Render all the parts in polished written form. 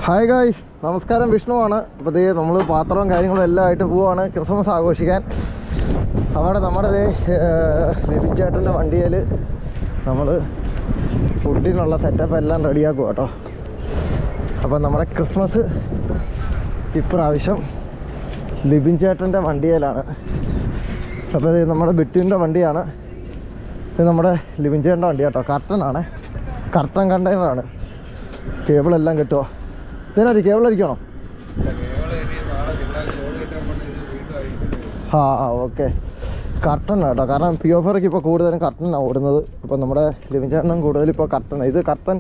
Hi guys, നമസ്കാരം. വിഷ്ണുവാണ്. അപ്പോൾ നമ്മൾ പാത്രവും കാര്യങ്ങളും എല്ലാം ആയിട്ട് പോവുകയാണ് ക്രിസ്മസ് ആഘോഷിക്കാൻ. അവിടെ നമ്മുടെ ലിബിൻ ചേട്ടൻ്റെ വണ്ടിയിൽ നമ്മൾ ഫുഡിനുള്ള സെറ്റപ്പ് എല്ലാം റെഡിയാക്കുക കേട്ടോ. അപ്പോൾ നമ്മുടെ ക്രിസ്മസ് ഇപ്രാവശ്യം ലിബിൻ ചേട്ടൻ്റെ വണ്ടിയിലാണ്. അപ്പോൾ ഇത് നമ്മുടെ ബിറ്റുവിൻ്റെ വണ്ടിയാണ്. ഇത് നമ്മുടെ ലിബിൻ ചേട്ടൻ്റെ വണ്ടി കേട്ടോ. കർട്ടനാണ്, കർട്ടൻ കണ്ടെയ്നറാണ്. കേബിളെല്ലാം കിട്ടുമോ? ഇതിനൊരു കേബിൾ അടിക്കണോ? ഓക്കെ. കർട്ടനാണ് കേട്ടോ. കാരണം പി ഓഫർക്ക് ഇപ്പോൾ കൂടുതലും കർട്ടനാണ് ഓടുന്നത്. അപ്പോൾ നമ്മുടെ ലിബിൻ ചേട്ടനും കൂടുതൽ ഇപ്പോൾ കർട്ടൻ. ഇത് കർട്ടൻ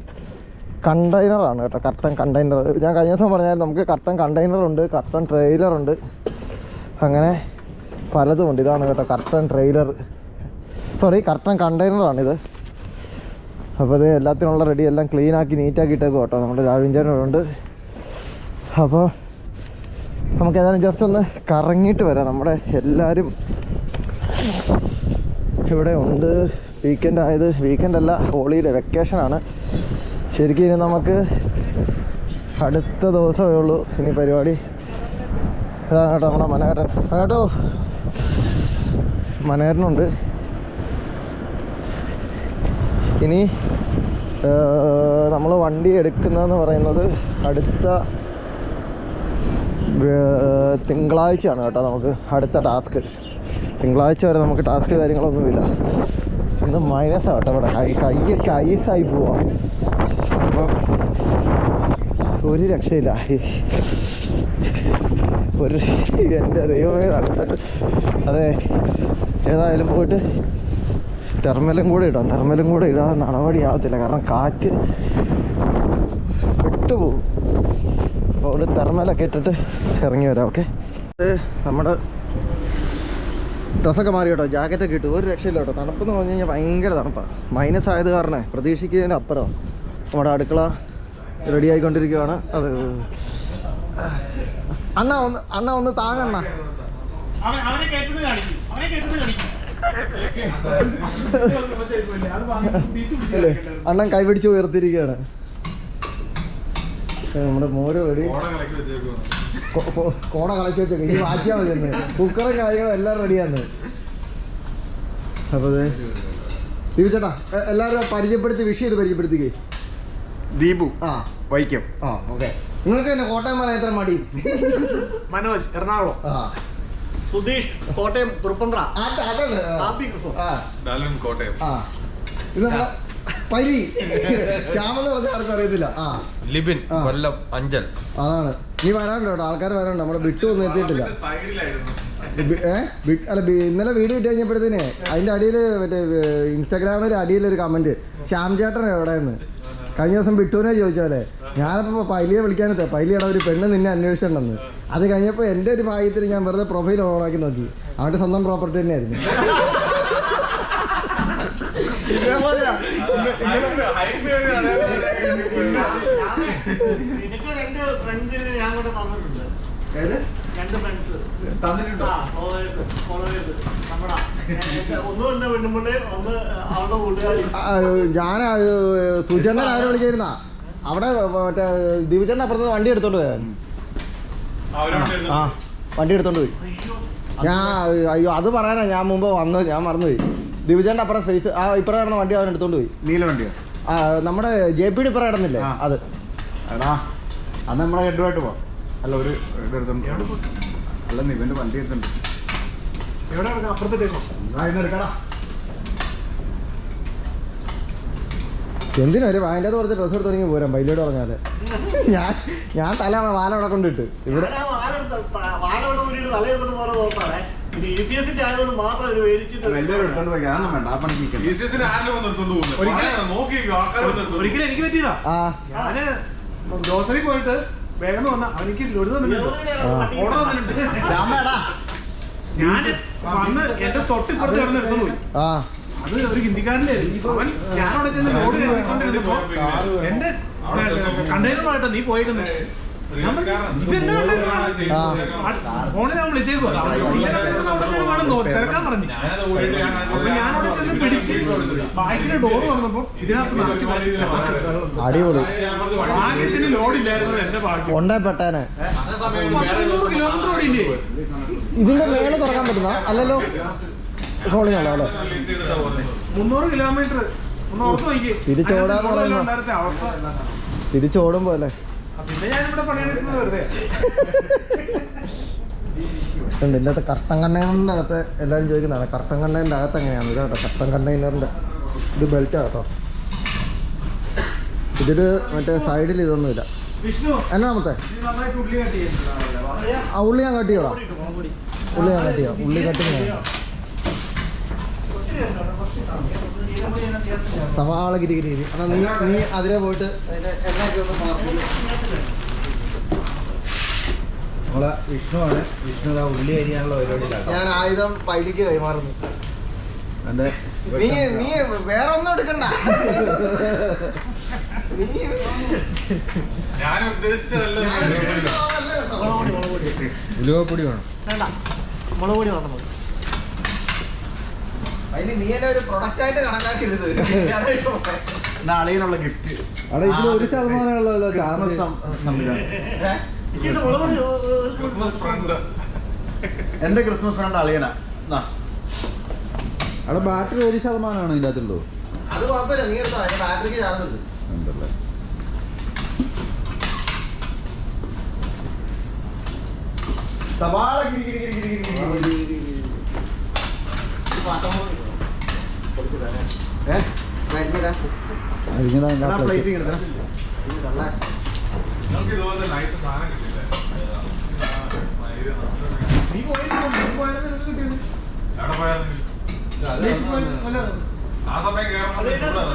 കണ്ടെയ്നറാണ് കേട്ടോ. കർട്ടൻ കണ്ടെയ്നർ ഞാൻ കഴിഞ്ഞ ദിവസം പറഞ്ഞാൽ നമുക്ക് കർട്ടൻ കണ്ടെയ്നറുണ്ട്, കർട്ടൻ ട്രെയിലറുണ്ട്, അങ്ങനെ പലതുമുണ്ട്. ഇതാണ് കേട്ടോ കർട്ടൻ ട്രെയിലർ, കർട്ടൻ കണ്ടെയ്നറാണിത്. അപ്പോൾ ഇത് എല്ലാത്തിനുള്ള റെഡി, എല്ലാം ക്ലീനാക്കി നീറ്റാക്കി ഇട്ടേക്കും കേട്ടോ. നമ്മുടെ ലിബിൻ ചേട്ടനുണ്ട്. അപ്പോൾ നമുക്ക് ഏതായാലും ജസ്റ്റ് ഒന്ന് കറങ്ങിയിട്ട് വരാം. നമ്മുടെ എല്ലാവരും ഇവിടെ ഉണ്ട്. വീക്കെൻഡ് ആയത്, വീക്കെൻഡല്ല, ഹോളിഡേ, വെക്കേഷനാണ് ശരിക്കും. ഇനി നമുക്ക് അടുത്ത ദിവസമേ ഉള്ളൂ ഇനി പരിപാടി. ഇതാണ് കേട്ടോ നമ്മുടെ മനേരൻ. കേട്ടോ മനേരനുണ്ട്. ഇനി നമ്മൾ വണ്ടി എടുക്കുന്നതെന്ന് പറയുന്നത് അടുത്ത തിങ്കളാഴ്ചയാണ് കേട്ടോ. നമുക്ക് അടുത്ത ടാസ്ക് തിങ്കളാഴ്ച വരെ നമുക്ക് ടാസ്ക് കാര്യങ്ങളൊന്നുമില്ല. ഇന്ന് മൈനസാണ് കേട്ടോ. ഇവിടെ കൈയൊക്കെ ഐസായി പോവാം. അപ്പം ഒരു രക്ഷയില്ല. എൻ്റെ ദൈവമേ നടത്തിട്ട് അതെ. ഏതായാലും പോയിട്ട് തെർമലും കൂടെ ഇടാം. തെർമലും കൂടെ ഇടാതെ നടപടിയാകത്തില്ല, കാരണം കാറ്റ് വിട്ടുപോകും. അപ്പോൾ അവിടെ തെർമലൊക്കെ ഇട്ടിട്ട് ഇറങ്ങി വരാം. ഓക്കെ. നമ്മുടെ ഡ്രസ്സൊക്കെ മാറി കേട്ടോ. ജാക്കറ്റൊക്കെ ഇട്ടു. ഒരു രക്ഷയില്ല കേട്ടോ. തണുപ്പെന്ന് പറഞ്ഞു കഴിഞ്ഞാൽ ഭയങ്കര തണുപ്പാണ്. മൈനസ് ആയത് കാരണം പ്രതീക്ഷിക്കുന്നതിൻ്റെ അപ്പുറം. നമ്മുടെ അടുക്കള റെഡി ആയിക്കൊണ്ടിരിക്കുകയാണ്. അത് അണ്ണ ഒന്ന് താങ്ങണ്ണ. അണ്ണൻ കൈപിടിച്ച് ഉയർത്തിയിരിക്കുകയാണ്. നമ്മുടെ മോര് റെഡി. കോട കളക്കി വെച്ചേക്ക. ഇനി വാച്ചിയാൽ മതി എന്ന്. കുക്കറും കാര്യങ്ങളും എല്ലാം റെഡിയാന്ന്. അപ്പോൾ ദീപു ചേട്ടാ എല്ലാവരും പരിചയപ്പെടുത്തി, വിഷ് ചെയ്ത് പരിചയപ്പെടുത്തിക്കേ. ദീപു വൈക്കം. ഓക്കെ. നിങ്ങൾക്ക് തന്നെ കോട്ടയം പറയാൻ എത്ര മടി? മനോജ് എറണാകുളം. സുധീഷ് കോട്ടയം കുറുപ്പന്ത്ര. കോട്ടയം. ഇത് നമ്മളെ പരി ശ്യാമെന്ന് പറഞ്ഞ ആർക്കും അറിയത്തില്ല. ലിബിൻ കൊല്ലം അഞ്ചൽ. അതാണ്. നീ വരാനുണ്ടോ കേട്ടോ? ആൾക്കാർ വരാനുണ്ട്. നമ്മുടെ ബിട്ടു ഒന്നും എത്തിയിട്ടില്ല. അല്ല, ഇന്നലെ വീഡിയോ ഇട്ട് കഴിഞ്ഞപ്പോഴത്തേന് അതിൻ്റെ അടിയിൽ മറ്റേ ഇൻസ്റ്റാഗ്രാമിൽ അടിയിലൊരു കമൻറ്റ്, ശ്യാം ചേട്ടൻ എവിടെയെന്ന്. കഴിഞ്ഞ ദിവസം ബിട്ടുവിനെ ചോദിച്ചാലേ, ഞാനിപ്പോൾ പൈലിയെ വിളിക്കാനെത്താ. പൈലിയുടെ ഒരു പെണ്ണ് നിന്നെ അന്വേഷിച്ചിട്ടുണ്ടെന്ന്. അത് കഴിഞ്ഞപ്പോൾ എൻ്റെ ഒരു ഭാഗ്യത്തിൽ ഞാൻ വെറുതെ പ്രൊഫൈൽ ഓണാക്കി നോക്കി. അവൻ്റെ സ്വന്തം പ്രോപ്പർട്ടി തന്നെയായിരുന്നു. ഞാൻ സുചേട്ടൻ ആരെ വിളിക്കായിരുന്ന അവിടെ മറ്റേ ദിവചേട്ടൻ അപ്പുറത്ത് വണ്ടി എടുത്തോണ്ട് പോയാ. വണ്ടി എടുത്തോണ്ട് പോയി. അയ്യോ അത് പറയാനാ ഞാൻ മുമ്പ് വന്നത്, ഞാൻ മറന്നുപോയി. ദിവചേട്ടൻ അപ്പുറം സ്പേസ് ഇപ്പുറം കിടന്ന വണ്ടി അവൻ എടുത്തോണ്ട് പോയി. നീല വണ്ടിയോ? നമ്മുടെ JPD ഇപ്പുറം കിടന്നില്ലേ അത്. എടാ അന്ന് നമ്മളെ ഹെഡുമായിട്ട് പോവാം. അല്ല ഒരു അല്ല ഇവന്റെ വണ്ടി എടുത്തിട്ടുണ്ട്. എവിടെ അപ്പുറത്തേക്കോ എടുക്കടാ. എന്തിനാ ഒരു അതിൻ്റെ കുറച്ച് ഡ്രസ്സ് എടുത്ത് തുടങ്ങി പോരാം. പൈലോട് പറഞ്ഞാൽ ഞാൻ തല വാല അവിടെ കൊണ്ടിട്ട് ഇവിടെ ഒരിക്കലും എനിക്ക് പറ്റിയതാ. ഞാന് ഗ്രോസറി പോയിട്ട് വേഗം വന്ന അവനിക്ക് ലൊടു ഞാന് വന്ന് എന്റെ തൊട്ടിപ്പുറത്ത് കിടന്ന് എടുത്തോണ്ട് പോയി. അത് ഒരു ഹിന്ദിക്കാരൻ്റെ അവൻ ഞാനവിടെ ചെന്ന് ലോഡ് കയറിക്കൊണ്ടിരുന്നപ്പോ എന്റെ കണ്ടെയ്നറുമായിട്ടോ നീ പോയേക്കുന്നത്. ഫോണിൽ ഞാൻ വിളിച്ചേക്കോ തിരക്കാൻ പറഞ്ഞു. അപ്പൊ ഞാനവിടെ ചെന്ന് പിടിച്ച് ബാക്കിലെ ഡോറ് തുറന്നപ്പോ ഇതിനകത്ത് നിറച്ച് കുറച്ച് ചാക്ക്. അടിപൊളി. ഭാഗ്യത്തിന് ലോഡില്ലായിരുന്നു എന്റെ ഭാഗ്യം. കൊണ്ടേ പെട്ടേനെ. 300 കിലോമീറ്റർ ഓടിയില്ലേ? ഇതിന്റെ മേലെ തുറക്കാൻ പറ്റുന്ന അല്ലല്ലോ, ഫോണിനാണോ അല്ലേ? 300 കിലോമീറ്റർ ഒന്ന് ഓർത്ത് നോക്കി. തിരിച്ചോടാന്ന് അവസ്ഥ. തിരിച്ചോടുമ്പോ അല്ലേ? പിന്നെ ഞാനിവിടെ പണിയെടുക്കുന്നത് വെറുതെ. ഇതിൻ്റെ അകത്ത് കർട്ടൻ കണ്ടെയ്നറിൻ്റെ അകത്ത് എല്ലാവരും ചോദിക്കുന്നതാണ് കർട്ടൻ കണ്ടെയ്നറിൻ്റെ അകത്ത് എങ്ങനെയാണ് ഇത് കേട്ടോ. കർട്ടൻ കണ്ടെയ്നറിൻ്റെ ഇത് ബെൽറ്റാണ് കേട്ടോ. ഇതിൽ മറ്റേ സൈഡിൽ ഇതൊന്നുമില്ല. വിഷ്ണു എന്നാ മൊത്തേ നന്നായിട്ട് ഉള്ളി കട്ട് ചെയ്യുന്നുണ്ട്. ആ ഉള്ളി ഞാൻ കട്ട് ചെയ്യോടാ. ഉള്ളി ഞാൻ കട്ട് ചെയ്യാം. ഉള്ളി കട്ടിങ് സവാള ഗിരി ഗിരി ഗിരി. എന്നാൽ നീ അതിലെ പോയിട്ട് എണ്ണയൊക്കെ ഒന്ന് മാർക്കില്ല. നമ്മളെ വിഷ്ണുവാണ്. വിഷ്ണു ഉള്ളി അരിയാനുള്ള പരിപാടിയിലാണ്. ഞാൻ ആയുധം പൈലിക്ക് കൈമാറുന്നു. എൻ്റെ നീ വേറെ ഒന്നും എടുക്കണ്ട. ഞാൻ ഉദ്ദേശിച്ചതല്ല. ഉലുവപ്പൊടി വേണം. വേണ്ട, മുളക് പൊടി മാത്രം മതി. അതിന് നീ എന്നെ ഒരു പ്രൊഡക്റ്റ് ആയിട്ട് കണക്കാക്കരുത്. നാളെയുള്ള ഗിഫ്റ്റ്. അവിടെ ഇതിൽ 1% ക്രിസ്മസ് സംവിധാനം. Christmas friend. എന്റെ ക്രിസ്മസ് ഫ്രണ്ട് അളിയനാ. അവിടെ ബാറ്ററി 1% ഇതിൻ്റെ അകത്തുള്ളൂ. അത് കുഴപ്പമില്ല, നീ എടുത്തോ. അതിന്റെ ബാറ്ററിക്ക് ചാർജ് ഉണ്ടല്ലേ. സവാള ഗിരി ഗിരി ഗിരി ഗിരി ഗിരി ഗിരി. പ്ലേറ്റിംഗ് എടുക്കാം. നീ പോയാലും കിട്ടിയത് ആ സമയം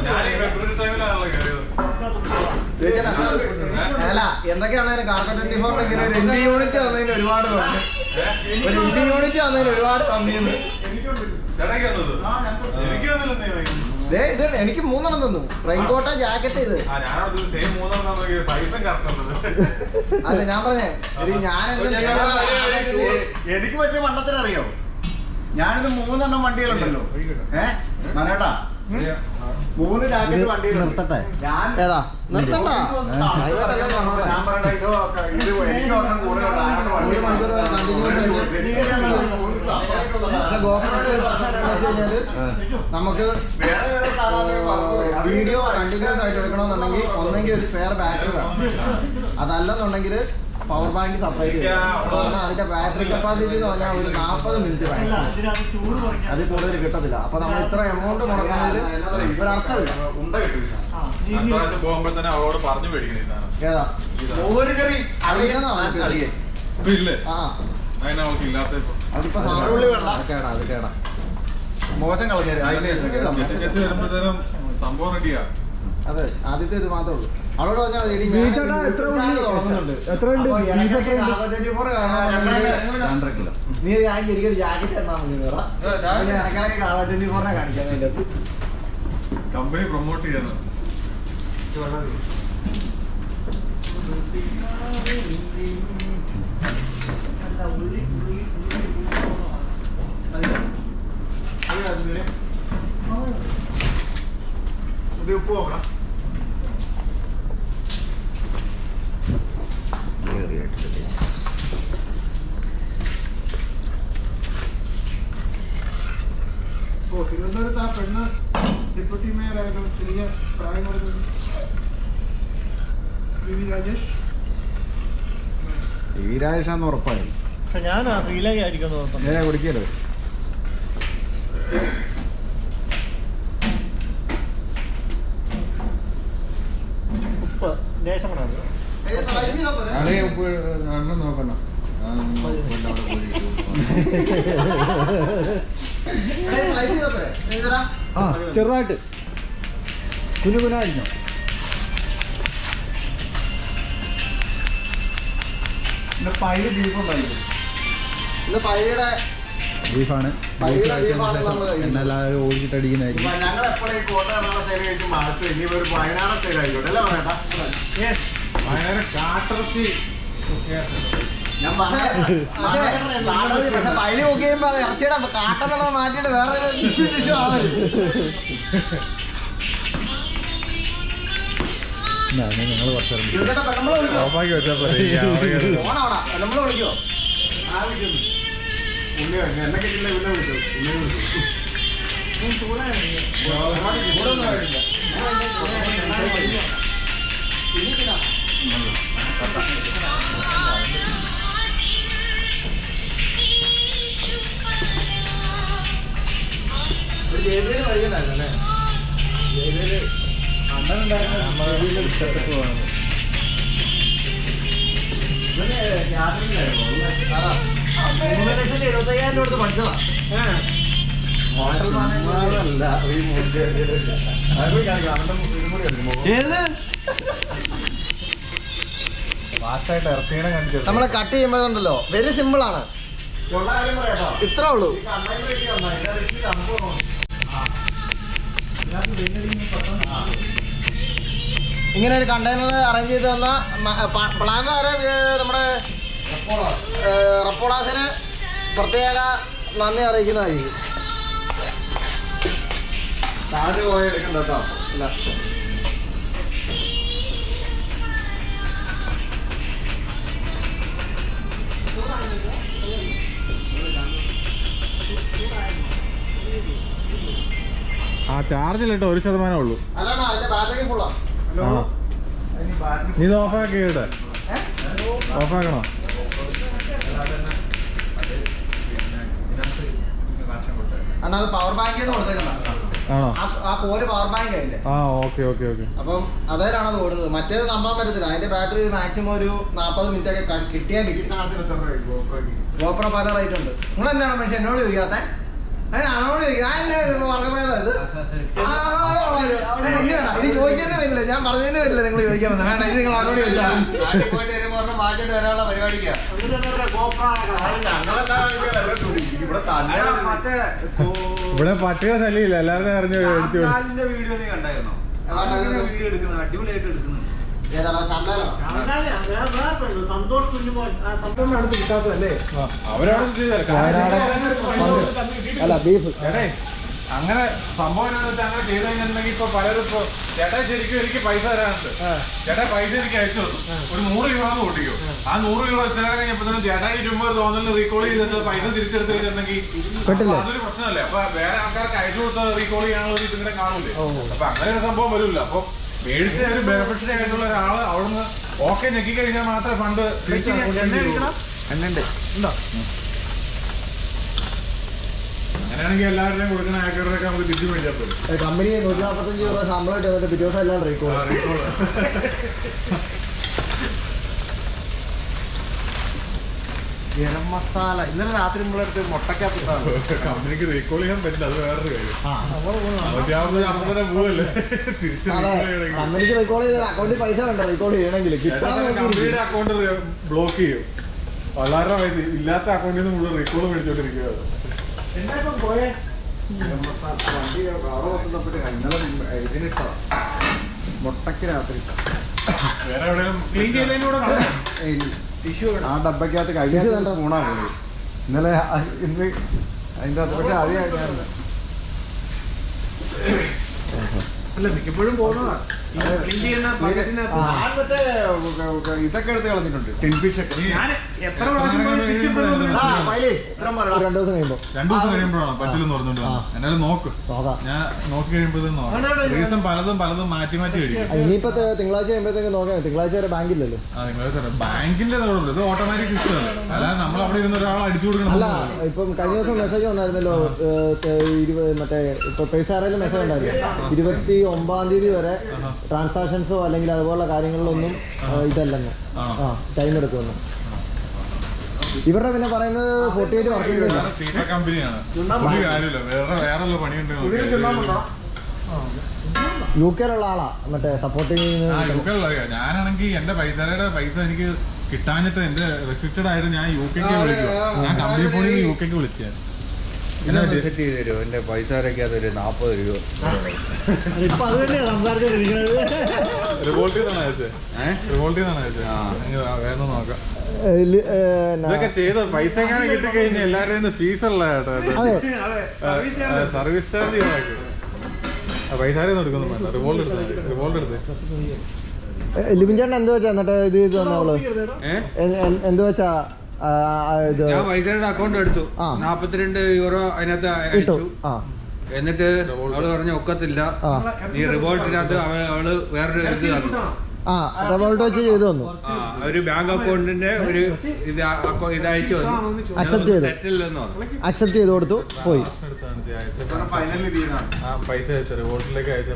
ഞാൻ ഈ ഫെബ്രുവരി ടൈമിലാണല്ലോ കയറിയത്. അല്ല എന്തൊക്കെയാണെങ്കിലും കാർക്കർ 24 ഇങ്ങനെ ഒരു ഇന്ത്യ യൂണിറ്റ് വന്നതിന് ഒരുപാട് നന്ദി. ഒരു ഇന്ത്യ യൂണിറ്റ് വന്നതിന് ഒരുപാട് നന്ദിയുണ്ട്. ഇത് എനിക്ക് 3 തന്നു. റെയിൻകോട്ട ജാക്കറ്റ് ഇത്. അല്ല ഞാൻ പറഞ്ഞേ ഞാൻ എനിക്ക് പറ്റിയ മണ്ടത്തിന് അറിയോ? ഞാനിത് 3 വണ്ടിയിലുണ്ടല്ലോ. മനേട്ടാ 3 ജാക്കറ്റ് വണ്ടിയിലുണ്ട്. നിർത്തട്ടെ. ഏതാ നിർത്തണ്ട. ഞാൻ പറയണ്ട ഇത് എനിക്ക് ഒരെണ്ണം കൂടെ നമുക്ക് വീഡിയോ കണ്ടിന്യൂസ് ആയിട്ട് എടുക്കണമെന്നുണ്ടെങ്കിൽ ഒന്നെങ്കിൽ ഒരു സ്പെയർ ബാറ്ററി വേണം. അതല്ലെന്നുണ്ടെങ്കിൽ പവർ ബാങ്ക് സെപ്പറേറ്റ് ചെയ്യണം. അതിന്റെ ബാറ്ററി കപ്പാസിറ്റി എന്ന് പറഞ്ഞാൽ ഒരു 40 മിനിറ്റ് വേണം. അതിൽ കൂടുതൽ കിട്ടത്തില്ല. അപ്പൊ നമ്മൾ ഇത്ര എമൗണ്ട് മുടക്കുന്നതിൽ ഒരർത്ഥമില്ല. പോകുമ്പോ തന്നെ അവളോട് പറഞ്ഞു മേടിക്കണ ഏതാ ഒരു കറി ഇല്ലേ? ആ അവൾക്ക് ഇല്ലാത്ത അതിപ്പോ അത് കേടാ മോശം കളഞ്ഞ വരുമ്പോഴത്തേനും സംഭവം റെഡിയാ. അതെ ആദ്യത്തെ ഇത് മാത്രമേ ഉള്ളൂ. അവളോട് പറഞ്ഞാൽ എത്ര ഉണ്ട്? 2.5 കിലോ. നീ ഞാൻ എനിക്കൊരു ജാക്കറ്റ് എന്നാ മതി. ഇടക്കിടക്ക് കാർ 24 കാണിക്കാൻ വേണ്ടി കമ്പനി പ്രൊമോട്ട് ചെയ്യുന്നത്. ഇത് ഉപ്പ് നോക്കണം. തിരുവനന്തപുരത്ത് ആ പെണ്ണ് ഡെപ്യൂട്ടി മേയറായിരുന്നു. ചെറിയ പ്രായം കൊടുത്തത് രാജേഷാന്ന് ഉറപ്പായി. ഞാൻ ശ്രീലങ്ക ആയിരിക്കും കുടിക്കല്ലോ. ഉപ്പ് ദേശം കൂടെ ഉപ്പ് നോക്കണം. ആ ചെറുതായിട്ട് കുനുകുനായിരിക്കും. പൈര് ബീഫ് ഉണ്ടായിരുന്നു. ഇന്ന് പൈയുടെ ബീഫാണ്. എന്നെല്ലാവരും ഓടിച്ചിട്ടടിക്കുന്നതായിരിക്കും. ഞങ്ങൾ എപ്പോഴും ഈ കോട്ടയം സ്റ്റൈൽ കഴിച്ച് മടുത്ത് ഇനി ഒരു വയനാട് സ്റ്റൈൽ ആയിക്കോട്ടെ അല്ലേ പറയട്ടാ? വയനാട് കാട്ടിറച്ചി ഞാൻ പൈല് കുക്ക് ചെയ്യുമ്പോ അത് ഇറച്ചിയുടെ കാട്ടെന്നുള്ളത് മാറ്റിയിട്ട് വേറെ ഡിഷു ആവരുത്. നിങ്ങൾ കുറച്ചേരം ഇതൊക്കെ പെണ്ണുമ്പളെ വിളിക്കോ? ഓഫാക്കി വെച്ചാൽ പോലെ ഓണാവണ പെണ്ണുമ്പളെ വിളിക്കോ? ഉണ്ണി എന്നെ കിട്ടില്ല ഉണ്ണെ വിളിച്ചു ഉണ്ണെ വിളിച്ചു ജയിലിൽ വഴിയുണ്ടായിരുന്നല്ലേ? ജയിലില് അണ്ണനുണ്ടായിരുന്നു ഇവന് യാത്രയിലായിരുന്നു 3,75,000 കൊടുത്ത് പഠിച്ചതാ. ഹോട്ടൽ മാനേജല്ല ഈ ഏത് ഫാസ്റ്റായിട്ട് ഇറച്ചിയുടെ കണ്ടിട്ട് നമ്മളെ കട്ട് ചെയ്യുമ്പോഴുണ്ടല്ലോ വെരി സിമ്പിൾ ആണ്. ഉള്ള കാര്യം പറയാട്ടോ ഇത്രേ ഉള്ളൂ. ഈ കണ്ണന് വേണ്ടി വന്നാ ഇതിന്റെ ഇടയ്ക്ക് സംഭവം ഇങ്ങനെ ഒരു കണ്ടെയ്നർ അറേഞ്ച് ചെയ്ത് തന്ന പ്ലാനർ നമ്മുടെ റപ്പോളാസിന് പ്രത്യേക നന്ദി അറിയിക്കുന്നതായിരിക്കും. താഴെ പോയി എടുക്കണ്ട കേട്ടോ ഇല്ല. ആ ചാർജിലിട്ട് 1% ഉള്ളൂ. അല്ലാണോ അതിന്റെ ബാറ്ററി ഫുള്ളാ. ആണോ? നീ ഇത് ഓഫാക്കി ഇടേ, ഓഫാക്കണോ? അണ്ണാ അത് പവർ ബാങ്കിൽ കൊടുത്തേക്കണ്ട. ആണോ? ആ പോര് പവർ ബാങ്ക് അതിന്റെ. ആ ഓക്കെ ഓക്കെ ഓക്കെ. അപ്പം അതേലാണ് അത് ഓടുന്നത്. മറ്റേത് നമ്പാൻ പറ്റത്തില്ല. അതിന്റെ ബാറ്ററി മാക്സിമം ഒരു 40 മിനിറ്റ് ഒക്കെ കിട്ടിയാൽ ഈ സാധനത്തിന് എത്ര രൂപ ഗോപ്രോയ്ക്ക്? ഗോപ്രോ പല റേറ്റ് ഉണ്ട്. നിങ്ങൾ എന്താണ് മനുഷ്യൻ എന്നോട് ചോദിക്കാത്ത? അവനോട് ഇനി ചോദിക്കേണ്ടി വരില്ല. ഞാൻ പറഞ്ഞതിന്റെ വരില്ല നിങ്ങൾ ചോദിക്കാൻ വന്നത്. വേണ്ട, ഇത് നിങ്ങൾ അവരോട് ചോദിച്ചാൽ ഇവിടെ തന്നെ ഇവിടെ പട്ടിയുടെ ശല്യമില്ല, എല്ലാവരും അറിഞ്ഞു മേടിച്ചു. വീഡിയോ നീ കണ്ടായിരുന്നോ? വീഡിയോ എടുക്കുന്നത് അടിപൊളിയായിട്ട് എടുക്കുന്നു. സന്തോഷ് കുഞ്ഞുമോൻ അടുത്ത് കിട്ടാത്തതല്ലേ? അവരവിടെ അല്ല ബീഫ് ചേട്ടേ അങ്ങനെ സംഭവം എന്താണെന്ന് വെച്ചാൽ അങ്ങനെ ചെയ്ത് കഴിഞ്ഞിട്ടുണ്ടെങ്കിൽ ഇപ്പൊ പലരും ഇപ്പൊ ചേട്ടാ ശരിക്കും എനിക്ക് പൈസ തരാനുണ്ട്. ചേട്ടാ പൈസ എനിക്ക് അയച്ചു തന്നു. ഒരു 100 രൂപ കൂട്ടിക്കോ. ആ 100 രൂപ വെച്ചാൽ കഴിഞ്ഞപ്പോഴത്തേനും ചേട്ടായി ചുമ്മാ ഒരു തോന്നലിൽ റീകോൾ ചെയ്തിട്ട് പൈസ തിരിച്ചെടുത്ത് കഴിഞ്ഞിട്ടുണ്ടെങ്കിൽ അതൊരു പ്രശ്നമല്ലേ? അപ്പൊ വേറെ ആൾക്കാർക്ക് അയച്ചു കൊടുത്ത റീകോൾ ചെയ്യാനുള്ള ഒരു ഇതിങ്ങനെ കാണൂലേ? അപ്പൊ അങ്ങനെ ഒരു സംഭവം വരില്ല. അപ്പൊ മേടിച്ച ഒരു ബെനിഫിഷ്യറി ആയിട്ടുള്ള ഒരാള് അവിടുന്ന് ഓക്കെ ഞെക്കി കഴിഞ്ഞാൽ മാത്രമേ ഫണ്ട് എണ്ണുണ്ട്. അങ്ങനെയാണെങ്കിൽ എല്ലാവരുടെയും കൊടുക്കുന്ന ആൾക്കാരുടെയൊക്കെ നമുക്ക് തിരിച്ചു മേടിച്ചാൽ പോലും. കമ്പനി 145 രൂപ ശമ്പളം ഇട്ട് പിറ്റേ ദിവസം എല്ലാം റീകോൾ. ഗരം മസാല ഇന്നലെ രാത്രി നമ്മളെടുത്ത് മുട്ടക്കകത്തിട്ടാണ്. കമ്പനിക്ക് റീകോൾ ചെയ്യാൻ പറ്റില്ല, അത് വേറൊരു കാര്യം. അപ്പത്തന്നെ പോവല്ലേ കമ്പനിക്ക് റീകോൾ ചെയ്ത് അക്കൗണ്ടിൽ പൈസ വേണ്ട റീകോൾ ചെയ്യണമെങ്കിൽ. കമ്പനിയുടെ അക്കൗണ്ട് ബ്ലോക്ക് ചെയ്യും. വളരെ പൈസ ഇല്ലാത്ത അക്കൗണ്ടിൽ നിന്ന് മുഴുവൻ റീകോൾ മേടിച്ചോണ്ടിരിക്കുകയാണ്. വണ്ടി കാറ് വന്നപ്പോഴേ ഇന്നലെ ഇതിനിട്ടതാ മുട്ടക്ക് രാത്രി വേറെ എവിടെയും ക്ലീൻ ചെയ്തതിനൂടെ ടിഷ്യൂ ആ ഡബ്ബക്കകത്ത് കഴിഞ്ഞ സ്പൂണാ പോയി ഇന്നലെ ഇന്ന് അതിൻ്റെ അത്രയ്ക്ക് ആദ്യമായിട്ടായിരുന്നു. അല്ല മിക്കപ്പോഴും പോകുന്നതാ ക്ലീൻ ചെയ്യുന്ന ബക്കറ്റിനകത്ത്. ഞാൻ മറ്റേ ഇതൊക്കെ എടുത്ത് കളഞ്ഞിട്ടുണ്ട്, ടിൻ ഫിഷ് ഒക്കെ. ഞാൻ എത്ര പ്രാവശ്യം പോയി തിരിച്ചെടുത്തത് ആ പൈലേ ഇത്രയും പറയണം. 2 ദിവസം കഴിയുമ്പോ 2 ദിവസം കഴിയുമ്പോഴാണ് പറ്റില്ലെന്ന് പറഞ്ഞോണ്ട് എന്നാലും നോക്ക്. നോക്കാം. ഞാൻ നോക്കി കഴിയുമ്പോഴത്തേക്കും റീസൺ പലതും മാറ്റി മാറ്റി കഴിക്കും. ഇനിയിപ്പോ തിങ്കളാഴ്ച കഴിയുമ്പോഴത്തേക്ക് നോക്കാം. തിങ്കളാഴ്ച വരെ ബാങ്കില്ലല്ലോ. ആ നിങ്ങൾ ബാങ്കിന്റെ ഇത് ഓട്ടോമാറ്റിക് സിസ്റ്റം അല്ലേ? അല്ലാതെ നമ്മൾ അവിടെ ഇരുന്ന ഒരാൾ അടിച്ചു കൊടുക്കണം. അല്ല ഇപ്പം കഴിഞ്ഞ ദിവസം മെസ്സേജ് വന്നായിരുന്നല്ലോ. മറ്റേ ഇപ്പൊ പൈസ ആരെങ്കിലും മെസ്സേജ് ഉണ്ടായിരുന്നു 29-ാം തീയതി വരെ ട്രാൻസാക്ഷൻസോ അല്ലെങ്കിൽ അതുപോലുള്ള കാര്യങ്ങളിലൊന്നും ഇതല്ലെന്ന്. ടൈം എടുക്കുമെന്ന്. ഇവരുടെ പിന്നെ പറയുന്നത് 48 വർക്കിംഗ് ഡേയ്സ്. കമ്പനിയാണ്, ഒരു കാര്യമില്ല. വേറെ പണിയുണ്ട്. UK ആളാ മറ്റേ സപ്പോർട്ടിങ്. ഞാനാണെങ്കിൽ എന്റെ പൈസ എനിക്ക് കിട്ടാഞ്ഞിട്ട് എന്റെ റെസ്ട്രിക്റ്റഡ് ആയിട്ട് ഞാൻ UK വിളിക്കുക. ഞാൻ കമ്പനി ഫോണിൽ UK വിളിച്ചായിരുന്നു. സെറ്റ് ചെയ്ത് തരുമോ? എന്റെ പൈസ അരയ്ക്കാത്ത ഒരു 40 രൂപ. ഇപ്പൊ അത് തന്നെയാ സംസാരിച്ചോണ്ടിരിക്കുന്നത്. റിവോൾട്ടിൽ നിന്നാണ് അയച്ചത്. റിവോൾട്ടിൽ നിന്നാണ് അയച്ചത്. വേണം നോക്കാം. ഇതൊക്കെ ചെയ്ത് പൈസ എങ്ങനെ കിട്ടിക്കഴിഞ്ഞാൽ എല്ലാവരും ഫീസ് ഉള്ള കേട്ടോ. സർവീസ് ചാർജ് പൈസ എടുക്കുന്നു. റിവോൾട്ട് എടുത്ത് റിവോൾട്ട് എടുത്ത് ലിബിൻ ചേട്ടൻ എന്ത് വെച്ചാ എന്നിട്ട് ഇത് തന്നോളൂ? എന്ത് വെച്ചാ ഞാൻ പൈസയുടെ അക്കൗണ്ട് എടുത്തു. 42 യൂറോ അതിനകത്ത് അയച്ചു. എന്നിട്ട് അവള് പറഞ്ഞു ഒക്കത്തില്ല, നീ റിവോൾട്ടിനകത്ത് അവള് വേറൊരു ഇത് തന്നു. റിവോൾട്ട് വെച്ച് ചെയ്തു തന്നു. ഒരു ബാങ്ക് അക്കൗണ്ടിന്റെ ഒരു ഇത് അയച്ചു തന്നു. അക്സെപ്റ്റ് ചെയ്ത് കൊടുത്തു. പോയി പൈസ അയച്ച റിവോൾട്ടിലേക്ക് അയച്ച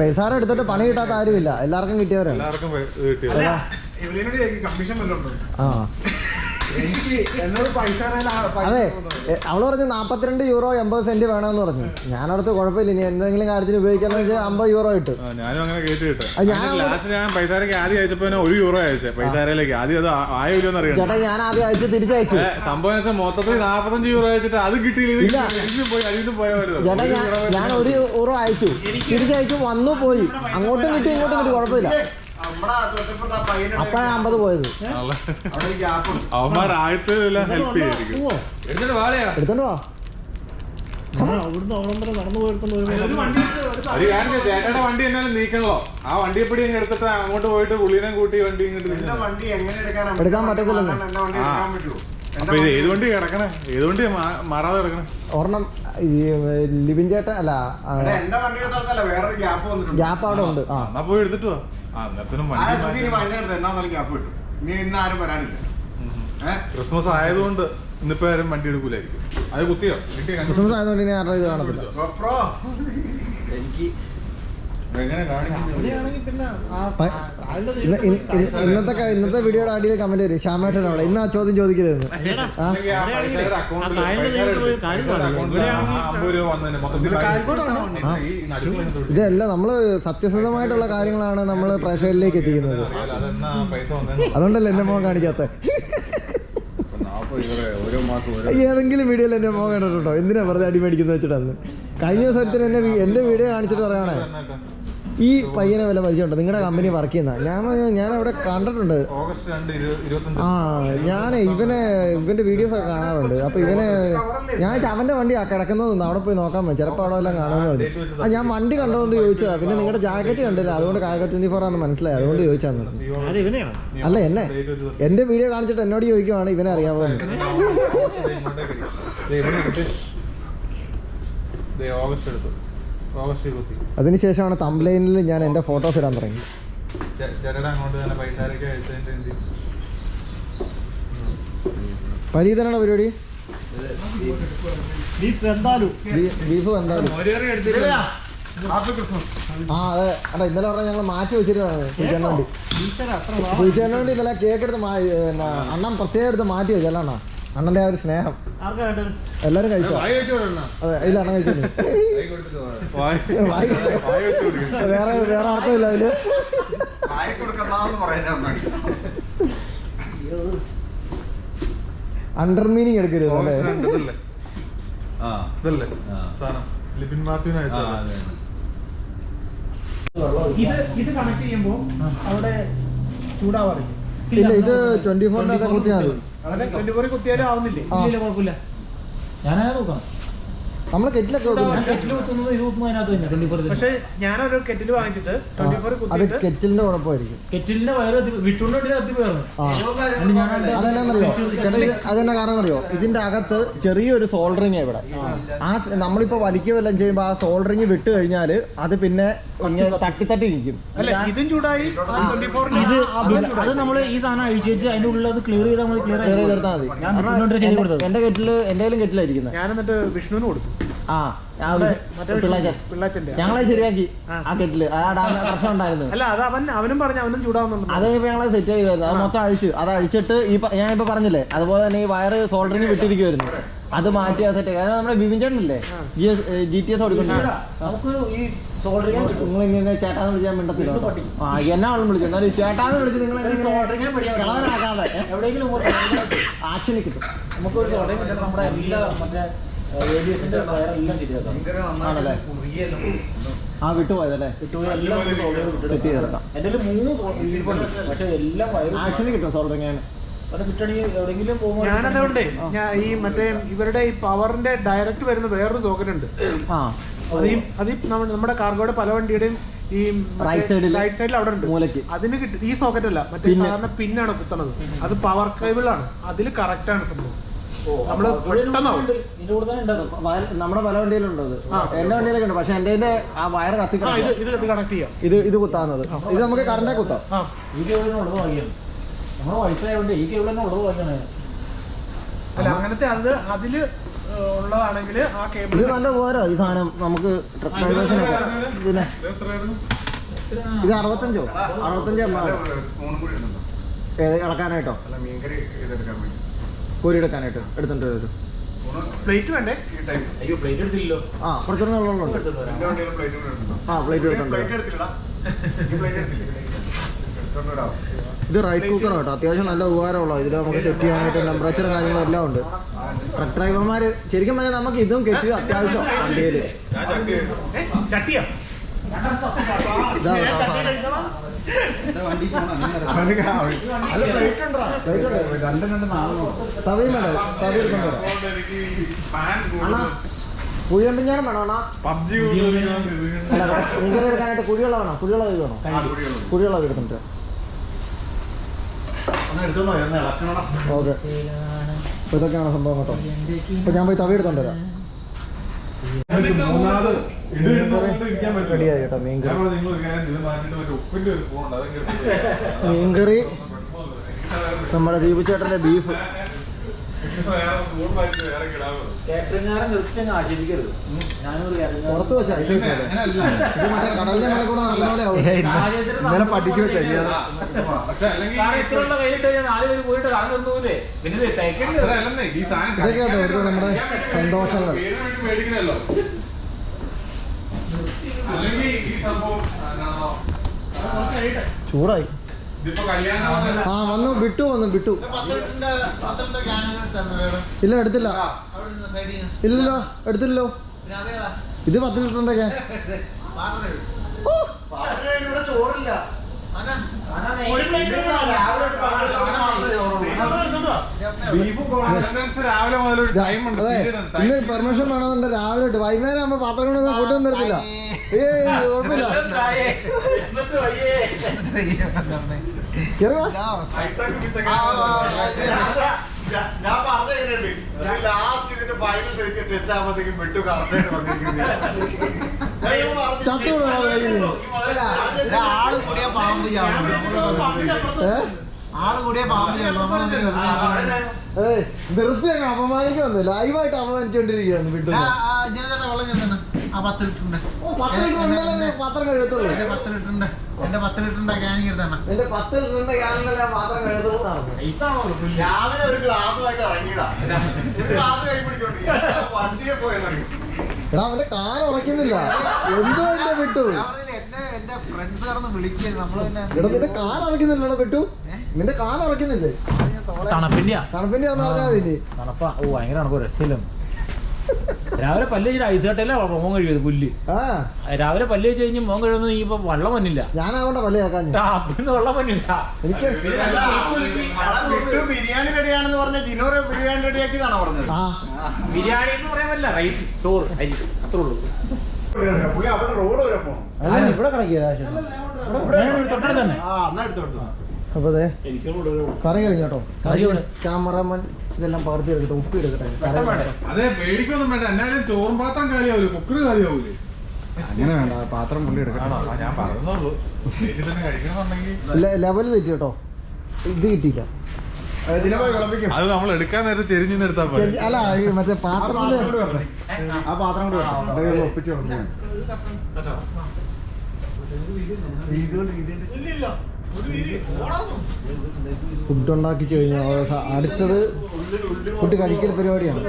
പൈസ എടുത്തിട്ട് പണി കിട്ടാത്ത ആരുമില്ല. എല്ലാവർക്കും കിട്ടിയവരാണ്. എല്ലാവർക്കും കിട്ടിയത്. കമ്മീഷൻ വല്ലതും ആ അതെ, അവള് പറഞ്ഞു 42 യൂറോ 80 സെന്റ് വേണമെന്ന് പറഞ്ഞു. ഞാനടുത്ത് കുഴപ്പമില്ല, ഇനി എന്തെങ്കിലും കാര്യത്തിന് ഉപയോഗിക്കാന്ന് വെച്ചാൽ 50 യൂറോ ഇട്ടു. ഞാനും അങ്ങനെ കേട്ടിട്ട് ലാസ്റ്റ് ഞാൻ പൈസക്ക് ആദ്യം അയച്ചപ്പോ 1 യൂറോ അയച്ചേ പൈസയിലേക്ക്. ആദ്യം അത് ആയോന്ന് അറിയാം ചേട്ടാ. ഞാൻ ആദ്യം അയച്ചു തിരിച്ചയച്ചു. സംഭവം വെച്ചാൽ മൊത്തത്തിൽ 45 യൂറോ അയച്ചിട്ട് അത് കിട്ടിയില്ല. ചേട്ടാ ഞാൻ 1 യൂറോ അയച്ചു, തിരിച്ചയച്ചു, വന്നു പോയി. അങ്ങോട്ടും കിട്ടി ഇങ്ങോട്ടും കിട്ടി, കുഴപ്പമില്ല. അപ്പോഴാണ് 50 പോയത്. അവന്മാർ ആയത്തിലെല്ലാം ഹെൽപ്പ് ചെയ്തിരിക്കും. എടുത്തോണ്ട് വാ. അവിടുന്ന് അവളം വരെ നടന്നു പോയെടുത്തോണ്ട് അത് ഞാൻ ചേട്ടയുടെ വണ്ടി എന്നാലും നീക്കണല്ലോ. ആ വണ്ടിയെപ്പടി അങ്ങ് എടുത്തിട്ട് അങ്ങോട്ട് പോയിട്ട് പുള്ളിനെ കൂട്ടി വണ്ടി ഇങ്ങോട്ട് എടുക്കാൻ പറ്റത്തില്ലെന്ന്. അപ്പൊ ഇത് ഏത് വണ്ടി കിടക്കണേ? ഏത് വണ്ടി മാറാതെ കിടക്കണേ? ഒരെണ്ണം ലിബിൻ ചേട്ടൻ അല്ല, ഗ്യാപ്പ് അവിടെ ഉണ്ട്. എന്നാ പോയി എടുത്തിട്ട് വാ. ക്രിസ്മസ് ആയതുകൊണ്ട് ഇന്നിപ്പോ ആരും വണ്ടി എടുക്കൂലായിരിക്കും. അത് കുത്തിയോ? ക്രിസ്മസ് ആയതുകൊണ്ട് ഇനി ആരുടെ ഇത് കാണത്തില്ല. ഇന്നത്തെ വീഡിയോയുടെ അടിയിൽ കമന്റ് വരും, ശ്യാമേട്ടൻ അവിടെ ഇന്ന് ആ ചോദ്യം ചോദിക്കരുത്. ഇതെല്ലാം നമ്മള് സത്യസന്ധമായിട്ടുള്ള കാര്യങ്ങളാണ് നമ്മൾ പ്രേക്ഷകരിലേക്ക് എത്തിക്കുന്നത്. അതുകൊണ്ടല്ലേ എന്റെ മോൻ കാണിക്കാത്ത. ഏതെങ്കിലും വീഡിയോയിൽ എന്റെ മോൻ കണ്ടിട്ടുണ്ടോ? എന്തിനാ വെറുതെ അടി മേടിക്കുന്നത് വെച്ചിട്ടാണ്. കഴിഞ്ഞ ദിവസത്തിൽ എന്റെ വീഡിയോ കാണിച്ചിട്ട് പറയണേ, ഈ പയ്യനെ വല്ല പരിചയമുണ്ടോ? നിങ്ങളുടെ കമ്പനി വർക്ക് ചെയ്യുന്ന? ഞാൻ അവിടെ കണ്ടിട്ടുണ്ട്. ഞാൻ ഇവന്റെ വീഡിയോസ് ഒക്കെ കാണാറുണ്ട്. അപ്പൊ ഞാൻ അവന്റെ വണ്ടി കിടക്കുന്നത് അവിടെ പോയി നോക്കാൻ പറ്റും, ചിലപ്പോൾ അവിടെ എല്ലാം കാണുമെന്ന് പറഞ്ഞു. ഞാൻ വണ്ടി കണ്ടതുകൊണ്ട് ചോദിച്ചതാ. പിന്നെ നിങ്ങളുടെ ജാക്കറ്റ് കണ്ടില്ല, അതുകൊണ്ട് കാർഗോ 24 ആണെന്ന് മനസ്സിലായി, അതുകൊണ്ട് ചോദിച്ചാന്ന്. അല്ല, എന്റെ വീഡിയോ കാണിച്ചിട്ട് എന്നോട് ചോദിക്കുവാണ് ഇവനെ അറിയാമോ. അതിനുശേഷമാണ് തംബ്ലൈനിൽ ഞാൻ എന്റെ ഫോട്ടോസ് ഇടാൻ തുടങ്ങി. പരീതനാണ് പരിപാടി. ബീഫ് എന്തായാലും. അതെ. അല്ല, ഇന്നലെ പറഞ്ഞാൽ ഞങ്ങൾ മാറ്റി വെച്ചിരുന്നതാണ് പൂച്ചേൻ്റെ വണ്ടി. പൂച്ചേൻ്റെ വണ്ടി ഇന്നലെ കേക്ക് എടുത്ത് അണ്ണൻ പ്രത്യേകം എടുത്ത് മാറ്റി വെച്ചല്ലാണ്. അണ്ണന്റെ ആ ഒരു സ്നേഹം എല്ലാരും കഴിച്ചോ? അതെ, ഇല്ല അണ്ണൻ കഴിച്ചു. വേറെ അർത്ഥമില്ല അതില്. അണ്ടർ മീനിങ് എടുക്കരുത് അല്ലേ? ഇത് കണക്ട് ചെയ്യുമ്പോ അവിടെ ചൂടാവാറില്ല. ഇല്ല, ഇത് 24 കുത്തിയാൽ 24 കുത്തിയാലും ആവുന്നില്ലേ? കുഴപ്പമില്ല. ഞാനത് നോക്കാം. നമ്മള് കെറ്റിലൊക്കെ പക്ഷെ ഞാനൊരു കെറ്റിൽ വാങ്ങിച്ചിട്ട് 24 അത് കുത്തിയിട്ട് കെറ്റിലിന്റെ കുഴപ്പമായിരിക്കും. കെറ്റിലിന്റെ വയറ് വിട്ടുകൊണ്ടോ അതെന്നാന്നറിയോ ചേട്ടാ? അതെന്നാ കാരണം അറിയോ? ഇതിന്റെ അകത്ത് ചെറിയൊരു സോൾഡറിങ് ഇവിടെ. നമ്മളിപ്പോ വലിക്കുകയെല്ലാം ചെയ്യുമ്പോ ആ സോൾഡറിങ് വിട്ട് കഴിഞ്ഞാല് അത് പിന്നെ തട്ടി ഇരിക്കും. അല്ല, ഇതും ചൂടായി. അത് നമ്മള് ഈ സാധനം അഴിച്ചു വെച്ച് അതിന്റെ ഉള്ളിൽ അത് ക്ലിയർ ചെയ്താൽ മതി. ക്ലിയർ ചെയ്തെടുത്താൽ മതി. എന്റെ കെറ്റിലും കെറ്റിലായിരിക്കുന്നത്. ഞാൻ എന്നിട്ട് വിഷ്ണുവിന് കൊടുത്തു. പിള്ളാച്ചന്റെ ഞങ്ങളെ ശരിയാക്കി ആ കെറ്റില്. പ്രശ്നം ഉണ്ടായിരുന്നു. അല്ല, അത് അവനും പറഞ്ഞു, അവനും ചൂടാവുന്നുണ്ട്. അത് ഞങ്ങളെ സെറ്റ് ചെയ്തത്. അത് മൊത്തം അഴിച്ചു. അത് അഴിച്ചിട്ട് ഞാനിപ്പോ പറഞ്ഞില്ലേ, അതുപോലെ തന്നെ ഈ വയറ് സോൾഡറിങ് വിട്ടിരിക്കുമായിരുന്നു. അത് മാറ്റി ആ സെറ്റ്. അതായത് നമ്മുടെ ബിബിൻ ചേട്ടനില്ലേ GTS ഓടിക്കൊണ്ടിരിക്കും. നമുക്ക് ഈ നിങ്ങളിങ്ങനെ ചേട്ടാന്ന് വിളിച്ചാൽ മിണ്ടത്തില്ല. എന്നാ ആളും വിളിച്ചു, എന്നാലും ചേട്ടാന്ന് വിളിച്ച് നിങ്ങൾ എവിടെയെങ്കിലും ആക്ഷനിൽ കിട്ടും. നമുക്കൊരു നമ്മുടെ എല്ലാ മറ്റേ ABS-ന്റെ വയറെല്ലാം ശരിയാക്കാം. ആണല്ലേ? ആ വിട്ടുപോയതല്ലേ? വിട്ടുപോയി എല്ലാം സെറ്റ് ചെയ്തെടുക്കാം. എൻ്റെ 3 ഇരിപ്പുണ്ട്, പക്ഷേ എല്ലാം ആക്ച്വലി കിട്ടും സോൾഡറിങ്. അത് കിട്ടണമെങ്കിൽ എവിടെയെങ്കിലും പോകുമ്പോൾ ഞാനതുകൊണ്ടേ ഈ മറ്റേ ഇവരുടെ ഈ പവറിന്റെ ഡയറക്റ്റ് വരുന്ന വേറൊരു സോക്കറ്റ് ഉണ്ട്. അത് നമ്മുടെ കാർഗോയുടെ പല വണ്ടിയുടെയും ഈ റൈറ്റ് സൈഡിൽ അവിടെ ഉണ്ട് മൂലയ്ക്ക്. അതിന് കിട്ടും ഈ സോക്കറ്റ് അല്ല, മറ്റേ സാധാരണ പിന്നാണ് കുത്തണത്. അത് പവർ കേബിൾ ആണ്, അതിൽ കറക്റ്റ് ആണ് സംഭവം. നമ്മള് നമ്മുടെ പല വണ്ടിയിലുണ്ട്. എന്റെ വണ്ടിയിലൊക്കെ ഉണ്ട്, പക്ഷെ എന്റെ ആ വയർ കത്തി ഇത് കണക്ട് ചെയ്യാം. ഇത് കുത്താന്നത് ഇത് നമുക്ക് കറണ്ടേ കുത്താം. ഈ കേബിളിനുള്ളത് വാങ്ങിയാണ് നമ്മള് വയസ്സായതുകൊണ്ട് ഈ കേബിളിനെ ഉള്ളത് വാങ്ങിയാണ്. അല്ല അങ്ങനത്തെ അത് അതില് ഉള്ളതാണെങ്കിൽ ആ കേബിൾ ഇത് നല്ല പോരാ ഈ സാധനം നമുക്ക് ട്രക്ക് ഡ്രൈവേഴ്സിനൊക്കെ. ഇതിന് ഇത് 65 ഇളക്കാനായിട്ടോ കോരിയെടുക്കാനായിട്ട് എടുത്തിട്ട് പ്ലേറ്റ് വേണ്ടേ? അയ്യോ പ്ലേറ്റ് എടുത്തില്ലല്ലോ. ആ കുറച്ചുകൂടെ വെള്ളമുണ്ട്. ആ പ്ലേറ്റ് എടുത്തുണ്ട്. ഇത് റൈസ് കുക്കർ കേട്ടോ, അത്യാവശ്യം നല്ല ഉപകാരമുള്ള. ഇതിൽ നമുക്ക് സെറ്റ് ചെയ്യാനായിട്ട് ടെമ്പറേച്ചറും കാര്യങ്ങളും എല്ലാം ഉണ്ട്. ട്രക്ക് ഡ്രൈവർമാർ ശരിക്കും പറഞ്ഞാൽ നമുക്ക് ഇതും കെറ്റി അത്യാവശ്യം വണ്ടിയിൽ. ചട്ടിയാ ഇതാ തവിയും വേണ്ട, തവി എടുത്തോണ്ട് വരാം. കുഴിയമ്പിഞ്ഞാലും വേണോ അണ്ണാ? മീൻകറി എടുക്കാനായിട്ട് കുഴിയുള്ള വേണോ? കുഴിയുള്ള ഇത് വേണോ? കുഴിയുള്ള എടുത്തിട്ട് ഓക്കെ. അപ്പൊ ഇതൊക്കെയാണ് സംഭവം കേട്ടോ. അപ്പൊ ഞാൻ പോയി തവി എടുത്തോണ്ട് വരാം. റെഡിയായി കേട്ടോ മീൻകറി. നമ്മുടെ ദീപു ചേട്ടന്റെ ബീഫ്. പുറത്ത് വെച്ചാ ഇത് മറ്റേ കടലിന്റെ മേലെ കൂടെ നടക്കുന്ന പോലെ ആവും. ഇന്നലെ പഠിച്ചു വെച്ചാ ഇതൊക്കെ കേട്ടോ എടുത്ത് നമ്മുടെ സന്തോഷങ്ങൾ. ചൂടായി. ആ വന്നു വിട്ടു ഇല്ല എടുത്തില്ല. ഇല്ലല്ലോ എടുത്തില്ലല്ലോ. ഇത് 10 ലിറ്ററിന്റെ ക്യാൻ. ചോറില്ല. ഇന്ന് പെർമിഷൻ വേണമെന്നുണ്ട്. രാവിലെ ഇട്ട് വൈകുന്നേരം ആകുമ്പോ പാത്രം കൊണ്ടൊന്നും ഫുഡ് ഒന്നും തരത്തില്ല. കുഴപ്പമില്ല. ഞാൻ പറഞ്ഞുണ്ട് ലാസ്റ്റ് ഇതിന്റെ ഫൈനൽ ടച്ച് ആകുമ്പോഴത്തേക്കും വിട്ടു കറക്റ്റായിട്ട് ആള് കൂടിയ പാമ്പ് നിർത്തി അങ്ങ് അപമാനിക്കുമെന്ന്. ലൈവായിട്ട് അപമാനിച്ചോണ്ടിരിക്കുകയാണ്. വിട്ടു പാത്രം കഴുകത്തുള്ളൂ. എന്റെ 10 ലിറ്ററിന്റെ ക്യാനിങ് എടുത്താണ്. എന്റെ 10 ലിറ്ററിന്റെ ക്യാനിലെ പാത്രം കഴുകത്തുള്ളൂ. രാവിലെ ഒരു ഗ്ലാസ്സുമായിട്ട് ഇറങ്ങിയതാ. ഒരു ഗ്ലാസ് കൈ പിടിച്ചോണ്ടി വണ്ടിയെ പോയെന്നു. എടാ അവന്റെ കാല് ഉറക്കുന്നില്ല. എന്തോ എന്നെ വിട്ടു. എന്റെ ഫ്രണ്ട്സ് കാരണം വിളിക്കുക നമ്മള്. എടാ നിന്റെ കാല് ഉറക്കുന്നില്ലടാ വിട്ടു. നിന്റെ കാല് ഉറക്കുന്നില്ലേ? തണുപ്പിന്റെ എന്ന് പറഞ്ഞാൽ മതി. തണുപ്പാ. ഓ ഭയങ്കര തണുപ്പ്. രസമില്ല. രാവിലെ പല്ല് വെച്ചിട്ട് ഐസ് കട്ടല്ല മോൻ കഴിയുന്നത് പുല്ല്. രാവിലെ പല്ല് വെച്ച് കഴിഞ്ഞ് മോൻ കഴിയുന്നത് ഇപ്പൊ വെള്ളം വന്നില്ല. ഞാനാവണ്ട പല്ല് കേൾക്കാൻ. ടാപ്പിന്ന് വെള്ളം വന്നില്ല. എനിക്ക് ബിരിയാണി റെഡിയാണെന്ന് പറഞ്ഞ ജിനോറ് ബിരിയാണി റെഡിയാക്കിയതാണോ പറഞ്ഞത്? ബിരിയാണി എന്ന് പറയാൻ പറ്റില്ല. റൈസ് ചോറ് അരി അത്രേ ഉള്ളൂ. അവിടെ റോഡ് വരെ പോകണം. ഇവിടെ കിടക്കിയ തൊട്ടടുത്ത് തന്നെ. അപ്പൊ അതെ കറി കഴിഞ്ഞോട്ടോ. ക്യാമറമാൻ ഇതെല്ലാം പകർത്തി എടുക്കട്ടെ. ഉപ്പ് എടുക്കട്ടെ. അതെ പേടിക്കൊന്നും വേണ്ട. എന്നാലും ചോറും പാത്രം കാലിയാവൂലേ, കുക്കറ് കാലിയാവൂലേ? അങ്ങനെ വേണ്ട, പാത്രം പുള്ളി എടുക്കണം. ഞാൻ പറഞ്ഞോളൂ തന്നെ കഴിക്കണമെന്നുണ്ടെങ്കിൽ ലെവല് തെറ്റി കേട്ടോ. ഇത് കിട്ടിയില്ല. അത് നമ്മൾ എടുക്കാൻ നേരത്തെ ചെരിഞ്ഞു എടുത്താൽ പോലെ. അല്ല മറ്റേ പാത്രത്തില് ആ പാത്രം കൂടെ ഒപ്പിച്ചു ഫുഡ് ഉണ്ടാക്കി കഴിഞ്ഞാൽ അടുത്തത് ഫുഡ് കഴിക്കൽ പരിപാടിയാണ്.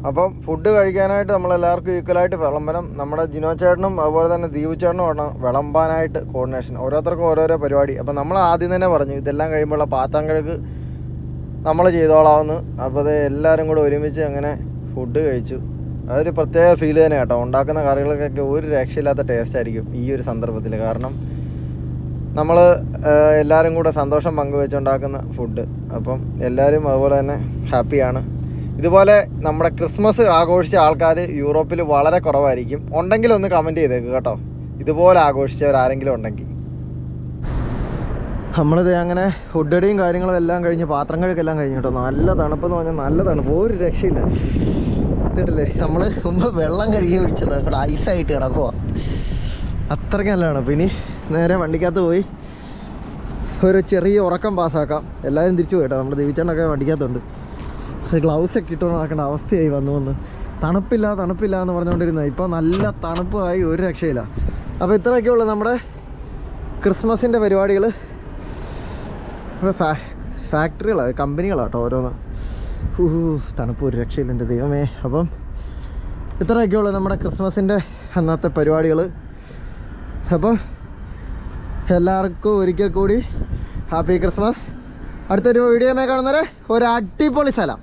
അപ്പം ഫുഡ് കഴിക്കാനായിട്ട് നമ്മളെല്ലാവർക്കും ഈക്വലായിട്ട് വിളമ്പനം. നമ്മുടെ ജിനോ ചേട്ടനും അതുപോലെ തന്നെ ദീപു ചേട്ടനും വേണം വിളമ്പാനായിട്ട് കോർഡിനേഷൻ. ഓരോരുത്തർക്കും ഓരോരോ പരിപാടി. അപ്പം നമ്മൾ ആദ്യം തന്നെ പറഞ്ഞു ഇതെല്ലാം കഴിയുമ്പോഴുള്ള പാത്രം കഴുക് നമ്മൾ ചെയ്തോളാമെന്ന്. അപ്പോൾ അത് എല്ലാവരും കൂടെ ഒരുമിച്ച് അങ്ങനെ ഫുഡ് കഴിച്ചു. അതൊരു പ്രത്യേക ഫീൽ തന്നെ കേട്ടോ. ഉണ്ടാക്കുന്ന കറികൾക്കൊക്കെ ഒരു രക്ഷയില്ലാത്ത ടേസ്റ്റ് ആയിരിക്കും ഈ ഒരു സന്ദർഭത്തിൽ. കാരണം നമ്മൾ എല്ലാവരും കൂടെ സന്തോഷം പങ്കുവെച്ചുണ്ടാക്കുന്ന ഫുഡ്. അപ്പം എല്ലാവരും അതുപോലെ തന്നെ ഹാപ്പിയാണ്. ഇതുപോലെ നമ്മുടെ ക്രിസ്മസ് ആഘോഷിച്ച ആൾക്കാർ യൂറോപ്പിൽ വളരെ കുറവായിരിക്കും. ഉണ്ടെങ്കിൽ ഒന്ന് കമൻറ്റ് ചെയ്തേക്ക് കേട്ടോ, ഇതുപോലെ ആഘോഷിച്ചവരാരെങ്കിലും ഉണ്ടെങ്കിൽ. നമ്മളിത് അങ്ങനെ ഫുഡ് അടിയും കാര്യങ്ങളും എല്ലാം കഴിഞ്ഞ് പാത്രം കഴുക്കെല്ലാം കഴിഞ്ഞു കേട്ടോ. നല്ല തണുപ്പെന്ന് പറഞ്ഞാൽ നല്ല തണുപ്പ്, ഒരു രക്ഷയില്ല. എന്നിട്ടില്ലേ നമ്മൾ മുമ്പ് വെള്ളം കഴുകി പിടിച്ചത് ഇവിടെ ഐസായിട്ട് കിടക്കുക, അത്രയ്ക്ക് നല്ലതാണ്. അപ്പോൾ ഇനി നേരെ വണ്ടിക്കകത്ത് പോയി ഒരു ചെറിയ ഉറക്കം പാസ്സാക്കാം. എല്ലാവരും തിരിച്ചു പോയിട്ടോ. നമ്മുടെ ദേവിച്ചേട്ടനൊക്കെ വണ്ടിക്കകത്തുണ്ട്. ഗ്ലൗസൊക്കെ ഇട്ടുകൊണ്ട് നടക്കേണ്ട അവസ്ഥയായി വന്ന് തണുപ്പില്ല എന്ന് പറഞ്ഞുകൊണ്ടിരുന്നത്. ഇപ്പോൾ നല്ല തണുപ്പായി, ഒരു രക്ഷയില്ല. അപ്പോൾ ഇത്രയൊക്കെ ഉള്ളൂ നമ്മുടെ ക്രിസ്മസിൻ്റെ പരിപാടികൾ. ഫാക്ടറികളാണ്, കമ്പനികളാണ് കേട്ടോ ഓരോന്ന്. തണുപ്പ് ഒരു രക്ഷയില്ല എൻ്റെ ദൈവമേ. അപ്പം ഇത്രയൊക്കെ ഉള്ളൂ നമ്മുടെ ക്രിസ്മസിൻ്റെ അന്നത്തെ പരിപാടികൾ. അപ്പം എല്ലാവർക്കും ഒരിക്കൽ കൂടി ഹാപ്പി ക്രിസ്മസ്. അടുത്തൊരു വീഡിയോയുമായി കാണുന്നവരെ ഒരു അടിപൊളി സ്ഥലം.